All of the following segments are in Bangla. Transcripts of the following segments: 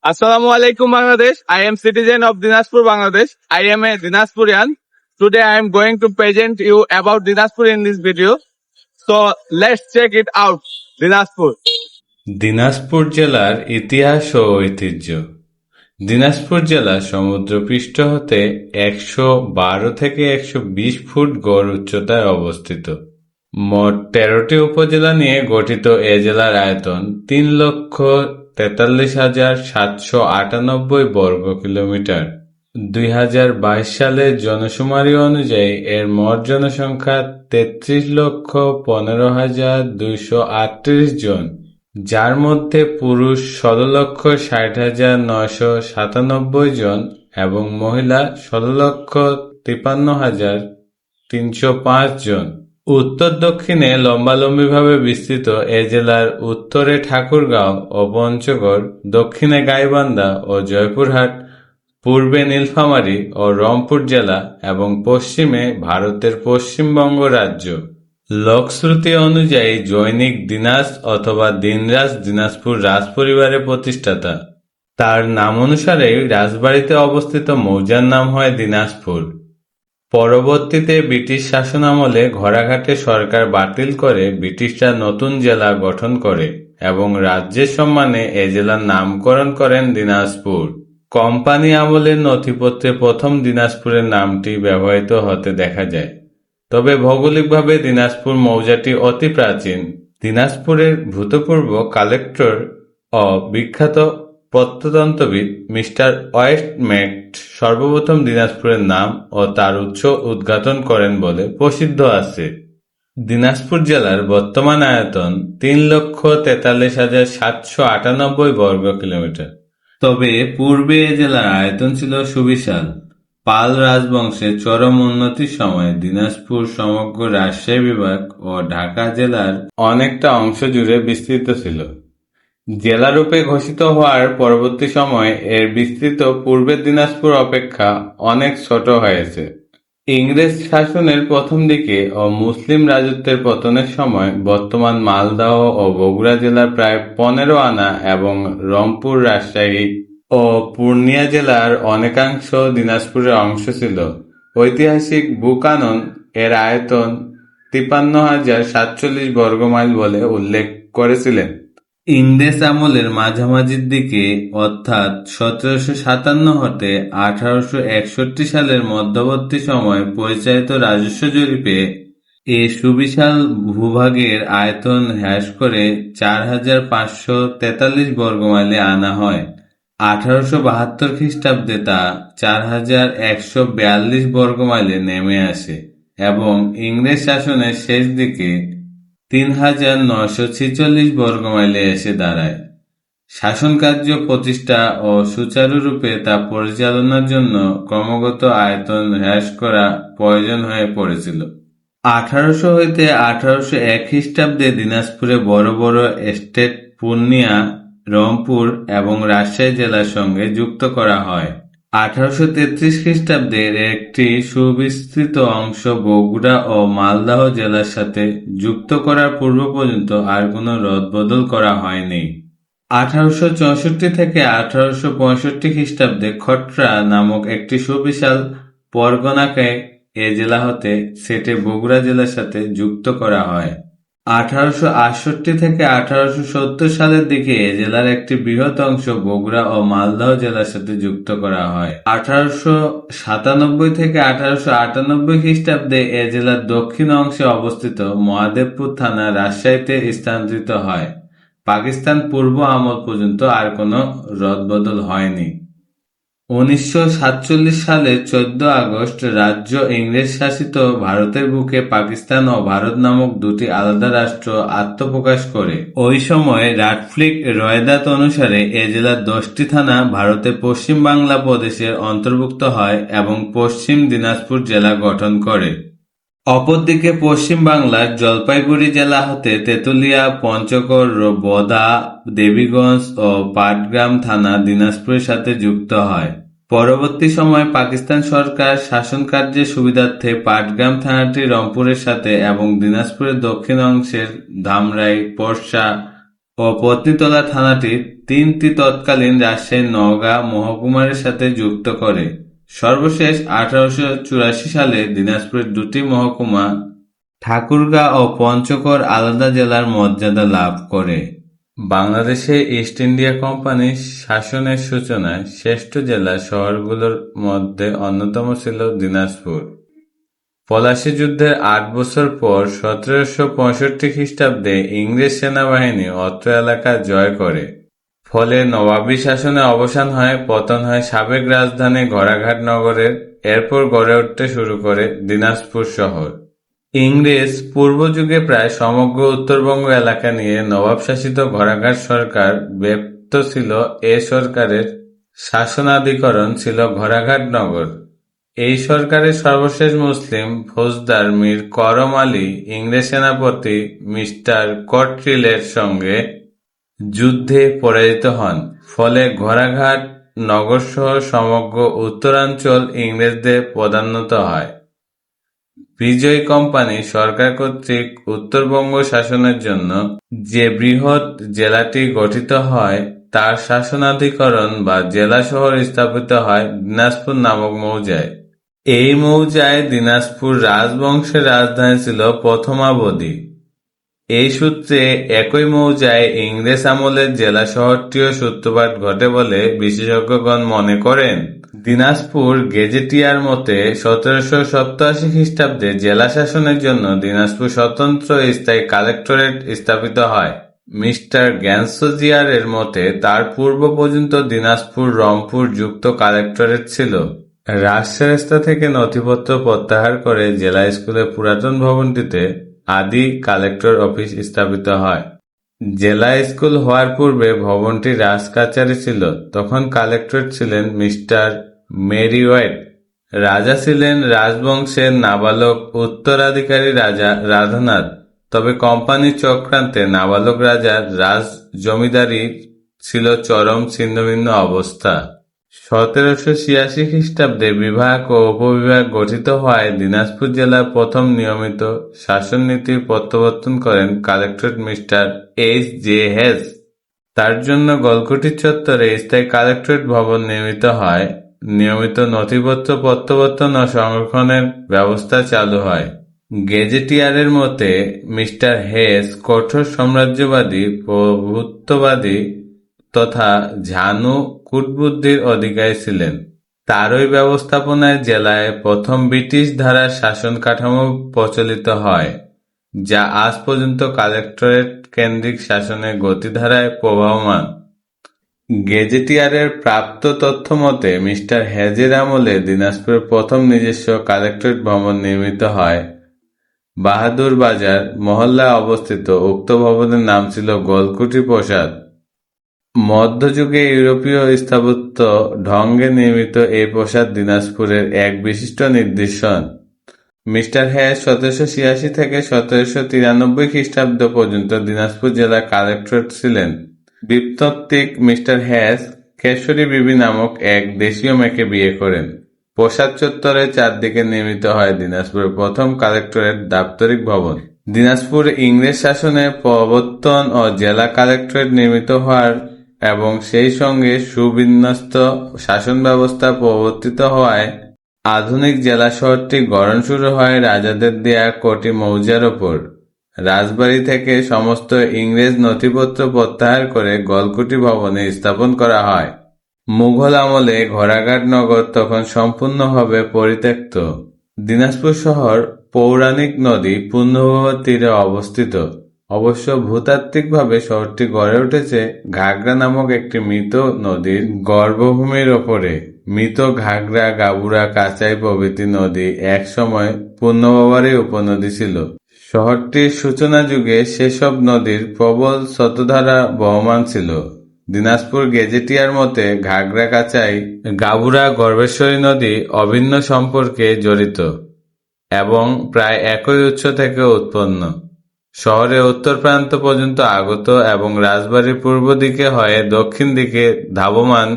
Assalamu alaikum Bangladesh. I am citizen of Dinaspur, Bangladesh. I am a Dinaspurian. Today I am going to present you about Dinaspur in this video. So let's check it out. Dinaspur. Dinajpur জেলার ইতিহাস ও ঐতিহ্য। দিনাজপুর জেলা সমুদ্রপৃষ্ঠ হতে ১১২ থেকে ১২০ ফুট গড় উচ্চতায় অবস্থিত। মোট ১৩টি উপজেলা নিয়ে গঠিত এ জেলার আয়তন ৩,৪৩,৭৯৮ বর্গ কিলোমিটার। ২০২২ সালের জনশুমারি অনুযায়ী এর মোট জনসংখ্যা ৩৩,১৫,২৩৮ জন, যার মধ্যে পুরুষ ১৬,৬০,৯৯৭ জন এবং মহিলা ১৬,৫৩,৩০৫ জন। উত্তর দক্ষিণে লম্বালম্বিভাবে বিস্তৃত এ জেলার উত্তরে ঠাকুরগাঁও ও পঞ্চগড়, দক্ষিণে গাইবান্ধা ও জয়পুরহাট, পূর্বে নীলফামারী ও রংপুর জেলা এবং পশ্চিমে ভারতের পশ্চিমবঙ্গ রাজ্য। লোকশ্রুতি অনুযায়ী জৈনিক দিনাজ অথবা দিনরাজ দিনাজপুর রাজপরিবারের প্রতিষ্ঠাতা। তার নামানুসারেই রাজবাড়িতে অবস্থিত মৌজার নাম হয় দিনাজপুর। পরবর্তীতে ব্রিটিশ শাসনামলে ঘোড়াঘাটে সরকার বাতিল করে ব্রিটিশরা নতুন জেলা গঠন করে এবং রাজ্যের সম্মানে এ জেলার নামকরণ করেন দিনাজপুর। কোম্পানি আমলের নথিপত্রে প্রথম দিনাজপুরের নামটি ব্যবহৃত হতে দেখা যায়। তবে ভৌগোলিকভাবে দিনাজপুর মৌজাটি অতি প্রাচীন। দিনাজপুরের ভূতপূর্ব কালেক্টর ও বিখ্যাত প্রত্নতত্ত্ববিদ মিস্টার ওয়েস্টম্যাট সর্বপ্রথম দিনাজপুরের নাম ও তার উৎস উদ্ঘাটন করেন বলে প্রসিদ্ধ আছে। দিনাজপুর জেলার বর্তমান আয়তন ৩,৪৩,৭৯৮ বর্গ কিলোমিটার। তবে পূর্বে এ জেলার আয়তন ছিল সুবিশাল। পাল রাজবংশের চরম উন্নতির সময় দিনাজপুর সমগ্র রাজশাহী বিভাগ ও ঢাকা জেলার অনেকটা অংশ জুড়ে বিস্তৃত ছিল। জেলারূপে ঘোষিত হওয়ার পরবর্তী সময়ে এর বিস্তৃত পূর্বের দিনাজপুর অপেক্ষা অনেক ছোট হয়েছে। ইংরেজ শাসনের প্রথম দিকে ও মুসলিম রাজত্বের পতনের সময় বর্তমান মালদহ ও বগুড়া জেলার প্রায় ১৫ আনা এবং রংপুর, রাজশাহী ও পূর্ণিয়া জেলার অনেকাংশ দিনাজপুরের অংশ ছিল। ঐতিহাসিক বুকানন এর আয়তন ৫৩,০৪৭ বর্গমাইল বলে উল্লেখ করেছিলেন। ইংরেজ আমলের মাঝামাঝির দিকে অর্থাৎ ১৭৫৭ হতে ১৮৬১ সালের মধ্যবর্তী সময়ে পরিচালিত রাজস্ব জরিপে এ সুবিশাল ভূভাগের আয়তন হ্রাস করে ৪,৫৪৩ বর্গমাইলে আনা হয়। ১৮৭২ খ্রিস্টাব্দে তা ৪,১৪২ বর্গমাইলে নেমে আসে এবং ইংরেজ শাসনের শেষ দিকে ৩,৯৪৬ বর্গমাইলে এসে দাঁড়ায়। শাসনকার্য প্রতিষ্ঠা ও সুচারুরূপে তা পরিচালনার জন্য ক্রমাগত আয়তন হ্রাস করা প্রয়োজন হয়ে পড়েছিল। ১৮০০ হইতে ১৮০১ খ্রিস্টাব্দে দিনাজপুরে বড় বড় এস্টেট পূর্ণিয়া, রংপুর এবং রাজশাহী জেলার সঙ্গে যুক্ত করা হয়। ১৮৩৩ খ্রিস্টাব্দে এর একটি সুবিস্তৃত অংশ বগুড়া ও মালদহ জেলার সাথে যুক্ত করার পূর্ব পর্যন্ত আর কোনো রদবদল করা হয়নি। ১৮৬৪ থেকে ১৮৬৫ খ্রিস্টাব্দে খট্রা নামক একটি সুবিশাল পরগনাকে এ জেলা হতে সেটে বগুড়া জেলার সাথে যুক্ত করা হয়। ১৮৬৮ থেকে ১৮৭০ সালের দিকে এ জেলার একটি বৃহৎ অংশ বগুড়া ও মালদহ জেলার সাথে যুক্ত করা হয়। ১৮৯৭ থেকে ১৮৯৮ খ্রিস্টাব্দে এ জেলার দক্ষিণ অংশে অবস্থিত মহাদেবপুর থানা রাজশাহীতে স্থানান্তরিত হয়। পাকিস্তান পূর্ব আমল পর্যন্ত আর কোনো রদবদল হয়নি। ১৯৪৭ সালের ১৪ আগস্ট রাজ্য ইংরেজ শাসিত ভারতের বুকে পাকিস্তান ও ভারত নামক দুটি আলাদা রাষ্ট্র আত্মপ্রকাশ করে। ওই সময় রাটফ্লিক রয়েদাত অনুসারে এ জেলার ১০টি থানা ভারতের পশ্চিম বাংলা প্রদেশের অন্তর্ভুক্ত হয় এবং পশ্চিম দিনাজপুর জেলা গঠন করে। অপরদিকে পশ্চিম বাংলার জলপাইগুড়ি জেলা হতে তেঁতুলিয়া, পঞ্চগড়, বোদা, দেবীগঞ্জ ও পাটগ্রাম থানা দিনাজপুরের সাথে যুক্ত হয়। পরবর্তী সময়ে পাকিস্তান সরকার শাসনকার্যের সুবিধার্থে পাটগ্রাম থানাটি রংপুরের সাথে এবং দিনাজপুরের দক্ষিণ অংশের ধামরাই, পরশা ও ও পত্নীতলা থানাটি 3টি তৎকালীন রাজশাহী নওগাঁ মহকুমার সাথে যুক্ত করে। সর্বশেষ 1884 সালে দিনাজপুরের 2টি মহকুমা ঠাকুরগাঁও ও পঞ্চগড় আলাদা জেলার মর্যাদা লাভ করে। বাংলাদেশে ইস্ট ইন্ডিয়া কোম্পানির শাসনের সূচনায় শ্রেষ্ঠ জেলা শহরগুলোর মধ্যে অন্যতম ছিল দিনাজপুর। পলাশী যুদ্ধের 8 বছর পর 1765 খ্রিস্টাব্দে ইংরেজ সেনাবাহিনী অত্র এলাকা জয় করে। ফলে নবাবী শাসনের অবসান হয়, পতন হয় সাবেক রাজধানী ঘোড়াঘাট নগরের। এরপর গড়ে উঠতে শুরু করে দিনাজপুর শহর। ইংরেজ পূর্বযুগে প্রায় সমগ্র উত্তরবঙ্গ এলাকা নিয়ে নবাব শাসিত ঘোড়াঘাট সরকার ব্যপ্ত ছিল। এ সরকারের শাসনাধিকরণ ছিল ঘোড়াঘাট নগর। এই সরকারের সর্বশেষ মুসলিম ফৌজদার মীর করম আলী ইংরেজ সেনাপতি মিস্টার কট্রিলের সঙ্গে যুদ্ধে পরাজিত হন। ফলে ঘোড়াঘাট নগরসহ সমগ্র উত্তরাঞ্চল ইংরেজদের পদান্নত হয়। বিজয় কোম্পানি সরকার কর্তৃক উত্তরবঙ্গ শাসনের জন্য যে বৃহৎ জেলাটি গঠিত হয় তার শাসনাধিকরণ বা জেলা শহর স্থাপিত হয় দিনাজপুর নামক মৌজায়। এই মৌজায় দিনাজপুর রাজবংশের রাজধানী ছিল প্রথমাবধি। এই সূত্রে একই মৌজায় ইংরেজ আমলের জেলা শহরটিও সূত্রপাত ঘটে বলে বিশেষজ্ঞগণ মনে করেন। দিনাজপুর গেজেটিয়ার মতে 1787 খ্রিস্টাব্দে জেলা শাসনের জন্য দিনাজপুর স্বতন্ত্র স্থায়ী কালেক্টরেট স্থাপিত হয়। মিস্টার গ্যান্সোজিয়ারের মতে তার পূর্ব পর্যন্ত দিনাজপুর রংপুর যুক্ত কালেক্টরেট ছিল। রাজশাহী থেকে নথিপত্র প্রত্যাহার করে জেলা স্কুলের পুরাতন ভবনটিতে আদি কালেক্টর অফিস স্থাপিত হয়। জেলা স্কুল হওয়ার পূর্বে ভবনটি রাজকাচারি ছিল। তখন কালেক্টরেট ছিলেন মিস্টার মেরিওয়েট। রাজা ছিলেন রাজবংশের নাবালক উত্তরাধিকারী রাজা রাধানাথ। তবে কোম্পানি চক্রান্তে নাবালক রাজার রাজ জমিদারি ছিল চরম ছিন্নভিন্ন অবস্থা। 1786 খ্রিস্টাব্দে বিভাগ ও উপবিভাগ গঠিত হওয়ায় দিনাজপুর জেলার প্রথম নিয়মিত শাসননীতির প্রবর্তন করেন collector mister H J Hayes. তার জন্য গলকুটি চত্বরে স্থায়ী কালেক্টরেট ভবন নির্মিত হয়। নিয়মিত নথিপত্র প্রত্যাবর্তন ও সংরক্ষণের ব্যবস্থা চালু হয়। গেজেটিয়ারের মতে মিস্টার হেস কঠোর সাম্রাজ্যবাদী, প্রভুত্ববাদী তথা ঝানু কূটবুদ্ধির অধিকারী ছিলেন। তারই ব্যবস্থাপনায় জেলায় প্রথম ব্রিটিশ ধারার শাসন কাঠামো প্রচলিত হয়, যা আজ পর্যন্ত কালেক্টরেট কেন্দ্রিক শাসনের গতিধারায় প্রবাহমান। গেজেটিয়ারের প্রাপ্ত তথ্য মতে মিস্টার হেজের আমলে দিনাজপুরের প্রথম নিজস্ব কালেক্টরেট ভবন নির্মিত হয়। বাহাদুর বাজার মহল্লায় অবস্থিত উক্ত ভবনের নাম ছিল গলকুটি প্রাসাদ। মধ্যযুগে ইউরোপীয় স্থাপত্য ঢঙ্গে নির্মিত এই প্রাসাদ দিনাজপুরের এক বিশিষ্ট নিদর্শন। মিস্টার হেস 1786 থেকে 1793 খ্রিস্টাব্দ পর্যন্ত দিনাজপুর জেলার কালেক্টর ছিলেন। বৃত্তান্তিক মিস্টার হেস কেশরী বিবি নামক এক দেশীয় মেয়েকে বিয়ে করেন। প্রাসাদ চত্বরের চারদিকে নির্মিত হয় দিনাজপুরের প্রথম কালেক্টরেট দাপ্তরিক ভবন। দিনাজপুর ইংরেজ শাসনের প্রবর্তন ও জেলা কালেক্টরেট নির্মিত হওয়ার এবং সেই সঙ্গে সুবিন্যস্ত শাসন ব্যবস্থা প্রবর্তিত হওয়ায় আধুনিক জেলা শহরটি গড়ন শুরু হয় রাজাদের দেয়া কোটি মৌজার ওপর। রাজবাড়ি থেকে সমস্ত ইংরেজ নথিপত্র প্রত্যাহার করে গলকুটি ভবনে স্থাপন করা হয়। মুঘল আমলে ঘোড়াঘাট নগর তখন সম্পূর্ণভাবে পরিত্যক্ত। দিনাজপুর শহর পৌরাণিক নদী পূর্ণভবার তীরে অবস্থিত। অবশ্য ভূতাত্ত্বিকভাবে শহরটি গড়ে উঠেছে ঘাগড়া নামক একটি মৃত নদীর গর্ভভূমির ওপরে। মৃত ঘাগড়া, গাবুরা, কাচাই প্রভৃতি নদী এক সময় পূর্ণভবারই উপনদী ছিল। শহরটির সূচনা যুগে সেসব নদীর প্রবল স্রোতধারা বহমান ছিল। দিনাজপুর গেজেটিয়ার মতে ঘাগড়া, কাচাই, গাবুরা, গর্ভেশ্বরী নদী অভিন্ন সম্পর্কে জড়িত এবং প্রায় একই উৎস থেকে উৎপন্ন। শহরের উত্তর প্রান্ত পর্যন্ত আগত এবং রাজবাড়ির পূর্ব দিকে হয়ে দক্ষিণ দিকে ধাবমান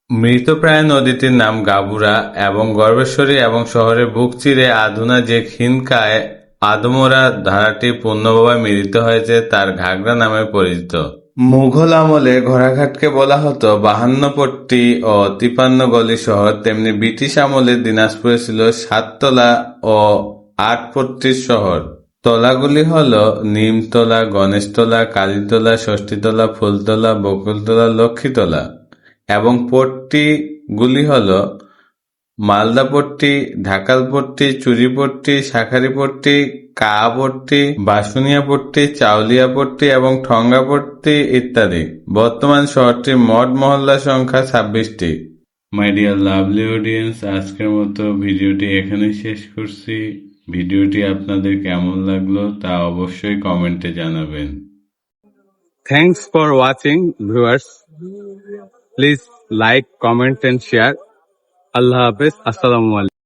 মৃতপ্রায় নদীটির নাম গাবুরা এবং গর্ভেশ্বরী এবং শহরের বুক চিরে আধুনা যে খিনকায় আদমোরা ধারাটি পূর্ণভাবে মিলিত হয়েছে তার ঘাগড়া নামে পরিচিত। মুঘল আমলে ঘোড়াঘাটকে বলা হতো 52 ও 53 গলি শহর, তেমনি ব্রিটিশ আমলে দিনাজপুরে ছিল 7 তলা ও 8 পট্টির শহর। তলাগুলি হল নিমতলা, গণেশতলা, কালীতলা, ষষ্ঠীতলা, ফুলতলা, বকুলতলা, লক্ষ্মীতলা এবং পট্টিগুলি হল মালদাপট্টি, ঢাকালপট্টি, চুরিপট্টি, শাঁখারীপট্টি, কায়াপট্টি, বাসুনিয়াপট্টি, চাউলিয়াপট্টি এবং ঠঙ্গাপট্টি ইত্যাদি। বর্তমান শহরটির মোট মহল্লা সংখ্যা 26টি। মাই ডিয়ার লাভলি অডিয়েন্স, আজকের মতো ভিডিওটি এখানেই শেষ করছি। ভিডিওটি আপনাদের কেমন লাগলো তা অবশ্যই কমেন্টে জানাবেন। Thanks for watching, viewers. Please like, comment and share. Allah Hafiz. Assalamu alaikum.